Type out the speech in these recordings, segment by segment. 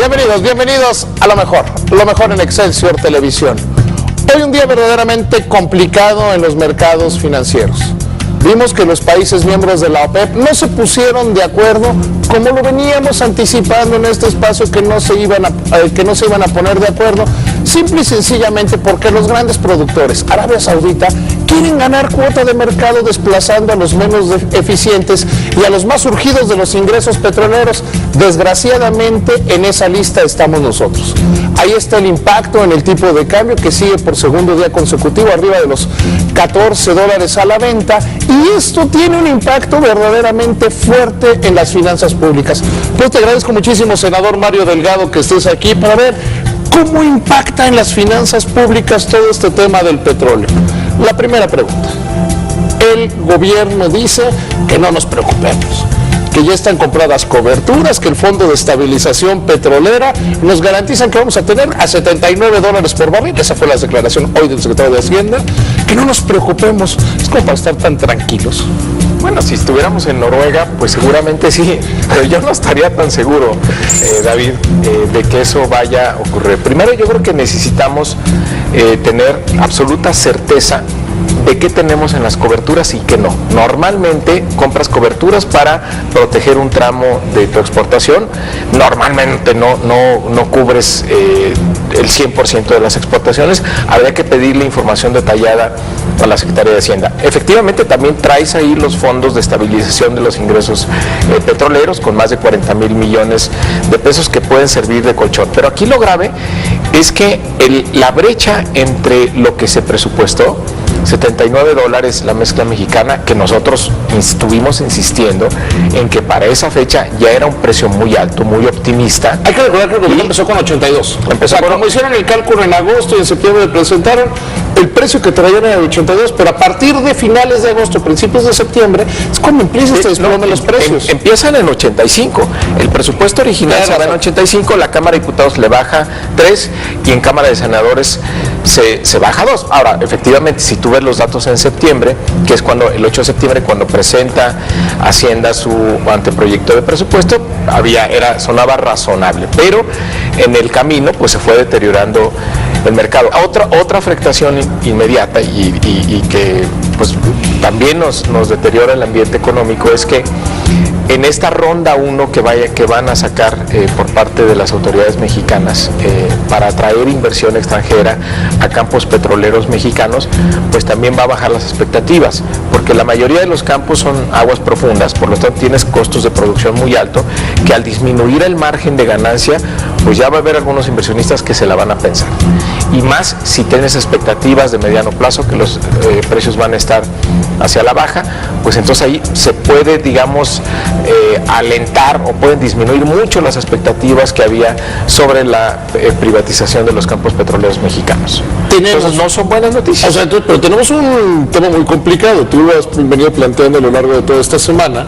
Bienvenidos a lo mejor en Excelsior Televisión. Hoy un día verdaderamente complicado en los mercados financieros. Vimos que los países miembros de la OPEP no se pusieron de acuerdo, como lo veníamos anticipando en este espacio, que no se iban a poner de acuerdo, simple y sencillamente porque los grandes productores, Arabia Saudita, quieren ganar cuota de mercado desplazando a los menos eficientes y a los más surgidos de los ingresos petroleros. Desgraciadamente, en esa lista estamos nosotros. Ahí está el impacto en el tipo de cambio, que sigue por segundo día consecutivo arriba de los $14 a la venta, y esto tiene un impacto verdaderamente fuerte en las finanzas públicas. Pues te agradezco muchísimo, senador Mario Delgado, que estés aquí para ver cómo impacta en las finanzas públicas todo este tema del petróleo. La primera pregunta: el gobierno dice que no nos preocupemos, que ya están compradas coberturas, que el Fondo de Estabilización Petrolera nos garantizan que vamos a tener a $79 por barril. Esa fue la declaración hoy del secretario de Hacienda, que no nos preocupemos. Es como para estar tan tranquilos. Bueno, si estuviéramos en Noruega, pues seguramente sí, pero yo no estaría tan seguro, David, de que eso vaya a ocurrir. Primero, yo creo que necesitamos tener absoluta certeza de qué tenemos en las coberturas y qué no. Normalmente compras coberturas para proteger un tramo de tu exportación. Normalmente no cubres el 100% de las exportaciones. Habría que pedirle información detallada a la Secretaría de Hacienda. Efectivamente, también traes ahí los fondos de estabilización de los ingresos petroleros, con más de 40,000 millones de pesos que pueden servir de colchón. Pero aquí lo grave es que la brecha entre lo que se presupuestó, $79 la mezcla mexicana, que nosotros estuvimos insistiendo en que para esa fecha ya era un precio muy alto, muy optimista. Hay que recordar que el gobierno empezó con 82. Como hicieron el cálculo en agosto y en septiembre presentaron el precio que traían en el 82, pero a partir de finales de agosto, principios de septiembre, es cuando empieza este desplome de los precios. Empiezan en 85. El presupuesto original se va en 85, la Cámara de Diputados le baja 3 y en Cámara de Senadores se baja 2. Ahora, efectivamente, si tú ves los datos en septiembre, que es cuando el 8 de septiembre, cuando presenta Hacienda su anteproyecto de presupuesto, sonaba razonable, pero en el camino pues se fue deteriorando el mercado. Otra afectación inmediata y que pues también nos deteriora el ambiente económico es que en esta ronda 1 que van a sacar por parte de las autoridades mexicanas para atraer inversión extranjera a campos petroleros mexicanos, pues también va a bajar las expectativas, porque la mayoría de los campos son aguas profundas, por lo tanto tienes costos de producción muy altos, que al disminuir el margen de ganancia, pues ya va a haber algunos inversionistas que se la van a pensar. Y más si tienes expectativas de mediano plazo, que los precios van a estar hacia la baja, pues entonces ahí se puede, digamos, alentar o pueden disminuir mucho las expectativas que había sobre la privatización de los campos petroleros mexicanos. Entonces no son buenas noticias. O sea, pero tenemos un tema muy complicado. Tú lo has venido planteando a lo largo de toda esta semana,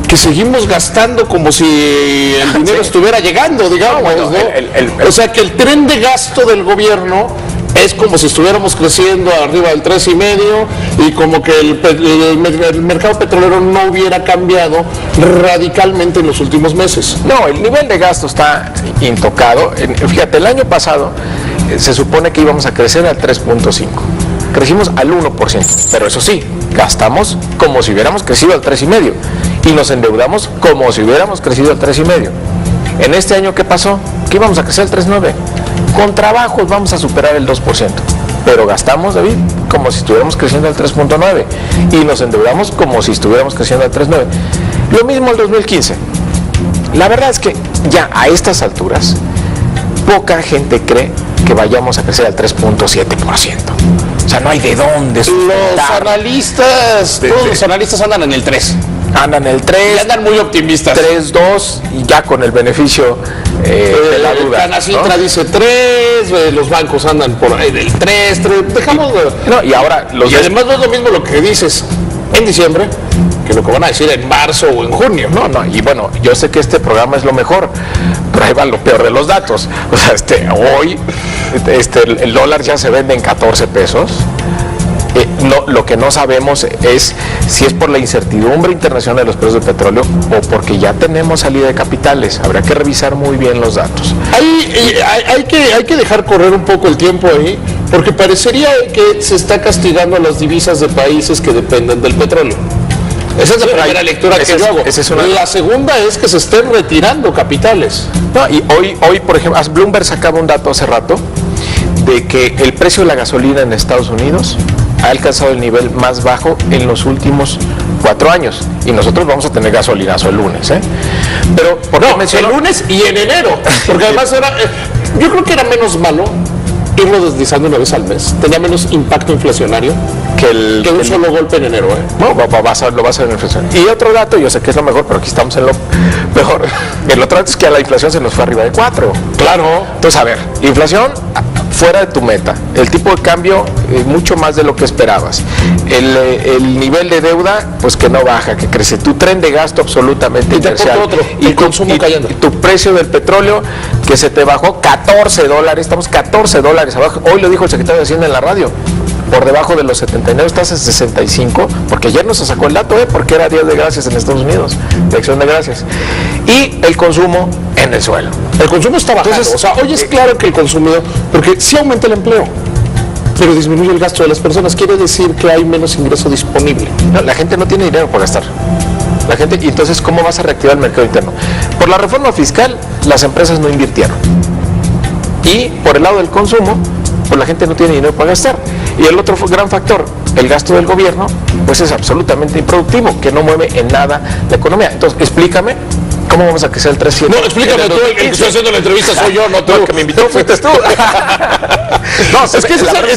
que seguimos gastando como si el dinero estuviera llegando, digamos, ¿no? O sea, que el tren de gasto del gobierno es como si estuviéramos creciendo arriba del 3,5 y como que el mercado petrolero no hubiera cambiado radicalmente en los últimos meses. No, el nivel de gasto está intocado. Fíjate, el año pasado se supone que íbamos a crecer al 3.5. Crecimos al 1%, pero eso sí, gastamos como si hubiéramos crecido al 3,5 y nos endeudamos como si hubiéramos crecido al 3,5. En este año, ¿qué pasó? Que íbamos a crecer al 3.9. Con trabajos vamos a superar el 2%, pero gastamos, David, como si estuviéramos creciendo al 3.9 y nos endeudamos como si estuviéramos creciendo al 3.9. Lo mismo el 2015. La verdad es que ya a estas alturas poca gente cree que vayamos a crecer al 3.7%. O sea, no hay de dónde sustentar. Todos los analistas andan en el 3. Andan en el 3. Y andan muy optimistas. 3.2 y ya con el beneficio de la duda. Canacintra, ¿no? Dice 3, los bancos andan por ahí del 3, dejamos de... No, y ahora y además no es lo mismo lo que dices en diciembre que lo que van a decir en marzo o en junio. No, y bueno, yo sé que este programa es lo mejor, pero ahí va lo peor de los datos. O sea, hoy el dólar ya se vende en 14 pesos. Lo que no sabemos es si es por la incertidumbre internacional de los precios del petróleo o porque ya tenemos salida de capitales. Habrá que revisar muy bien los datos. Hay que dejar correr un poco el tiempo ahí, porque parecería que se está castigando a las divisas de países que dependen del petróleo. Esa es la primera lectura que yo hago. La segunda es que se estén retirando capitales. No, y hoy, por ejemplo, Bloomberg sacaba un dato hace rato de que el precio de la gasolina en Estados Unidos ha alcanzado el nivel más bajo en los últimos 4 años. Y nosotros vamos a tener gasolinazo el lunes, ¿eh? Pero, el lunes y en enero. Porque además yo creo que era menos malo irlo deslizando una vez al mes. Tenía menos impacto inflacionario que un solo golpe en enero, ¿eh? No, lo va a hacer en la inflación. Y otro dato, yo sé que es lo mejor, pero aquí estamos en lo mejor. El otro dato es que a la inflación se nos fue arriba de 4. Claro. Entonces, a ver, inflación fuera de tu meta, el tipo de cambio mucho más de lo que esperabas, el nivel de deuda pues que no baja, que crece, tu tren de gasto absolutamente inercial, y el consumo cayendo, y tu precio del petróleo que se te bajó $14, estamos $14 abajo. Hoy lo dijo el secretario de Hacienda en la radio, por debajo de los 79, estás en 65, porque ayer no se sacó el dato, porque era Día de Gracias en Estados Unidos, de Acción de Gracias, y el consumo en el suelo. El consumo está bajando. Entonces, o sea, hoy es claro que el consumidor, porque sí aumenta el empleo, pero disminuye el gasto de las personas, quiere decir que hay menos ingreso disponible. No, la gente no tiene dinero para gastar. La gente, y entonces, ¿cómo vas a reactivar el mercado interno? Por la reforma fiscal, las empresas no invirtieron. Y por el lado del consumo, pues la gente no tiene dinero para gastar. Y el otro gran factor, el gasto del gobierno, pues es absolutamente improductivo, que no mueve en nada la economía. Entonces, explícame, ¿cómo vamos a crecer el 3%? No, explícame tú, el que estoy haciendo la entrevista soy yo, no tú. El que me invitó fuiste tú. No, es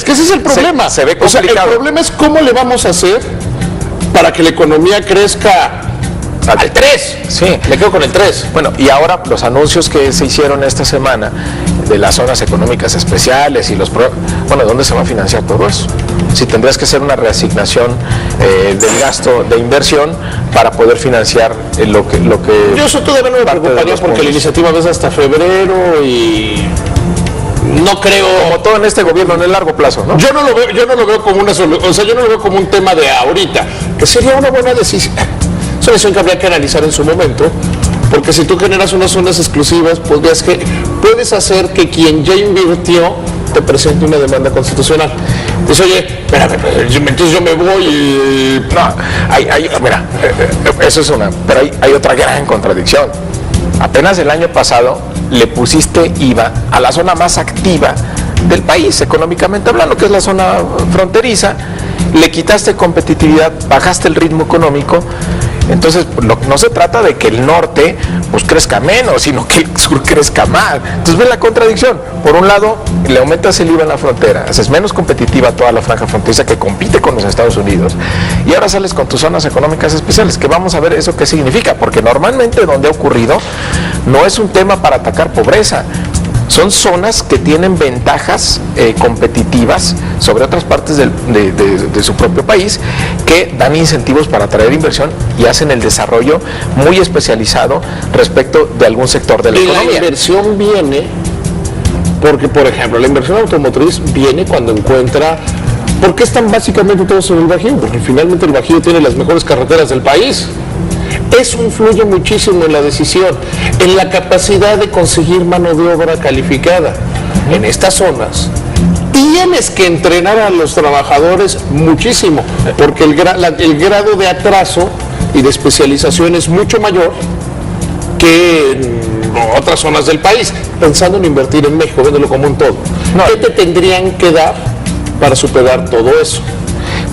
que ese es el problema. Se ve complicado. O sea, el problema es cómo le vamos a hacer para que la economía crezca al 3. Sí. Me quedo con el 3. Bueno, y ahora los anuncios que se hicieron esta semana de las zonas económicas especiales y bueno, ¿dónde se va a financiar todo eso? Si tendrías que hacer una reasignación del gasto de inversión para poder financiar lo que yo eso todavía no me preocuparía porque la iniciativa es hasta febrero y no creo, como todo en este gobierno, en el largo plazo, ¿no? Yo no lo veo como una solución, o sea, yo no lo veo como un tema de ahorita, que sería una buena decisión. Es una decisión que habría que analizar en su momento, porque si tú generas unas zonas exclusivas, puedes hacer que quien ya invirtió te presente una demanda constitucional. Dice, oye, espérame, entonces yo me voy y... No, mira, eso es pero hay otra gran contradicción. Apenas el año pasado le pusiste IVA a la zona más activa del país, económicamente hablando, que es la zona fronteriza, le quitaste competitividad, bajaste el ritmo económico. Entonces, no se trata de que el norte pues crezca menos, sino que el sur crezca más. Entonces, ve la contradicción. Por un lado, le aumentas el IVA en la frontera, haces menos competitiva toda la franja fronteriza que compite con los Estados Unidos, y ahora sales con tus zonas económicas especiales, que vamos a ver eso qué significa, porque normalmente donde ha ocurrido no es un tema para atacar pobreza. Son zonas que tienen ventajas competitivas sobre otras partes de su propio país, que dan incentivos para atraer inversión y hacen el desarrollo muy especializado respecto de algún sector de la economía. La inversión viene porque, por ejemplo, la inversión automotriz viene cuando encuentra... ¿Por qué están básicamente todos en el Bajío? Porque finalmente el Bajío tiene las mejores carreteras del país. Eso influye muchísimo en la decisión, en la capacidad de conseguir mano de obra calificada. En estas zonas tienes que entrenar a los trabajadores muchísimo, porque el grado de atraso y de especialización es mucho mayor que en otras zonas del país. Pensando en invertir en México, viéndolo como un todo, ¿qué te tendrían que dar para superar todo eso?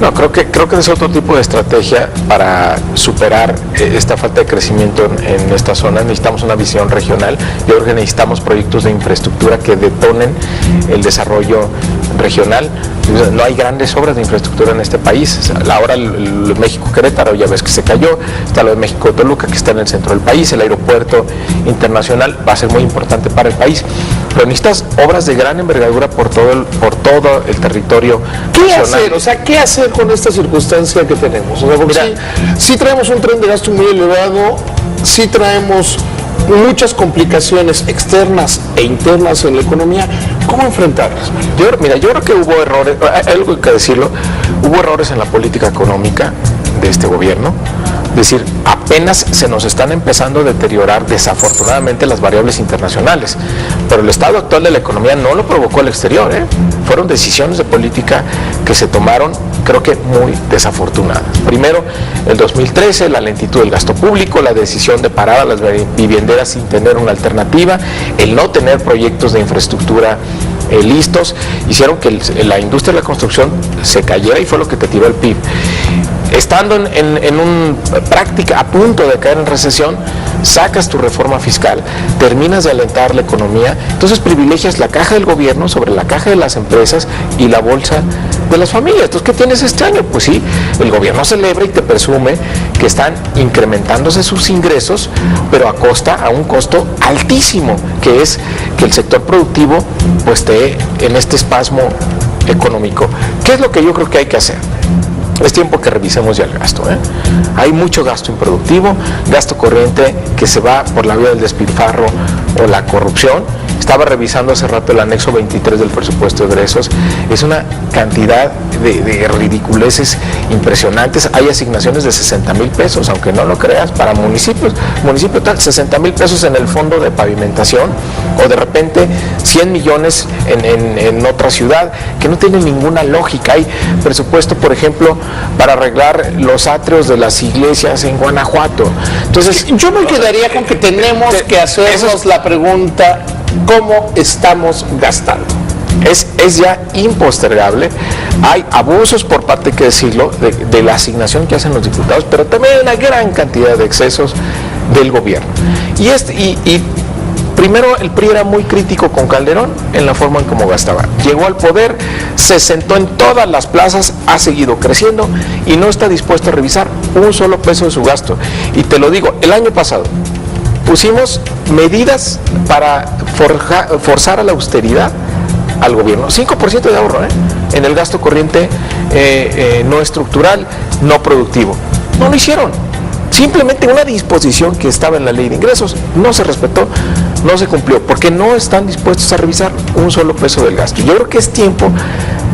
No, creo que es otro tipo de estrategia para superar esta falta de crecimiento en esta zona. Necesitamos una visión regional. Yo creo que necesitamos proyectos de infraestructura que detonen el desarrollo regional. No hay grandes obras de infraestructura en este país. Ahora el México-Querétaro ya ves que se cayó, está lo de México-Toluca que está en el centro del país, el aeropuerto internacional va a ser muy importante para el país. Pero necesitas obras de gran envergadura por todo el territorio nacional. ¿Qué hacer con esta circunstancia que tenemos? O sea, porque sí traemos un tren de gasto muy elevado, sí traemos muchas complicaciones externas e internas en la economía. ¿Cómo enfrentarlas? Yo creo que hubo errores, hay algo que decirlo, hubo errores en la política económica de este gobierno. Es decir, apenas se nos están empezando a deteriorar desafortunadamente las variables internacionales, pero el estado actual de la economía no lo provocó el exterior, ¿eh? Fueron decisiones de política que se tomaron, creo que muy desafortunadas. Primero, el 2013, la lentitud del gasto público, la decisión de parar a las vivienderas sin tener una alternativa, el no tener proyectos de infraestructura listos, hicieron que la industria de la construcción se cayera y fue lo que te tiró el PIB. Estando en una práctica a punto de caer en recesión, sacas tu reforma fiscal, terminas de alentar la economía, entonces privilegias la caja del gobierno sobre la caja de las empresas y la bolsa de las familias. Entonces, ¿qué tienes este año? Pues sí, el gobierno celebra y te presume que están incrementándose sus ingresos, pero a un costo altísimo, que es que el sector productivo pues esté en este espasmo económico. ¿Qué es lo que yo creo que hay que hacer? Es tiempo que revisemos ya el gasto, ¿eh? Hay mucho gasto improductivo, gasto corriente que se va por la vía del despilfarro o la corrupción. Estaba revisando hace rato el anexo 23 del presupuesto de egresos. Es una cantidad de ridiculeces impresionantes. Hay asignaciones de 60,000 pesos, aunque no lo creas, para municipios. Municipio tal, 60,000 pesos en el fondo de pavimentación, o de repente 100 millones en otra ciudad, que no tiene ninguna lógica. Hay presupuesto, por ejemplo, para arreglar los atrios de las iglesias en Guanajuato. Entonces, yo me quedaría con que tenemos que hacernos la pregunta: ¿cómo estamos gastando? Es ya impostergable. Hay abusos, por parte, hay que decirlo, de la asignación que hacen los diputados, pero también hay una gran cantidad de excesos del gobierno. Y primero, el PRI era muy crítico con Calderón en la forma en cómo gastaba. Llegó al poder, se sentó en todas las plazas, ha seguido creciendo y no está dispuesto a revisar un solo peso de su gasto. Y te lo digo, el año pasado pusimos medidas para forzar a la austeridad al gobierno. 5% de ahorro, en el gasto corriente no estructural, no productivo. No lo hicieron. Simplemente una disposición que estaba en la ley de ingresos no se respetó, no se cumplió, porque no están dispuestos a revisar un solo peso del gasto. Yo creo que es tiempo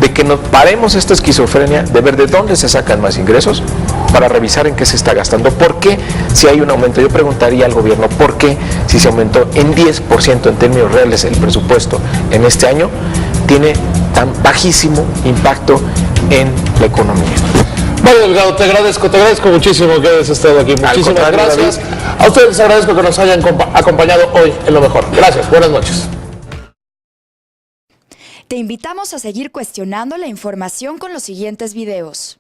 de que nos paremos esta esquizofrenia, de ver de dónde se sacan más ingresos, para revisar en qué se está gastando. ¿Por qué si hay un aumento? Yo preguntaría al gobierno, ¿por qué si se aumentó en 10% en términos reales el presupuesto en este año, tiene tan bajísimo impacto en la economía? Mario Delgado, te agradezco muchísimo que hayas estado aquí. Muchísimas gracias. David. A ustedes les agradezco que nos hayan acompañado hoy en Lo Mejor. Gracias, buenas noches. Te invitamos a seguir cuestionando la información con los siguientes videos.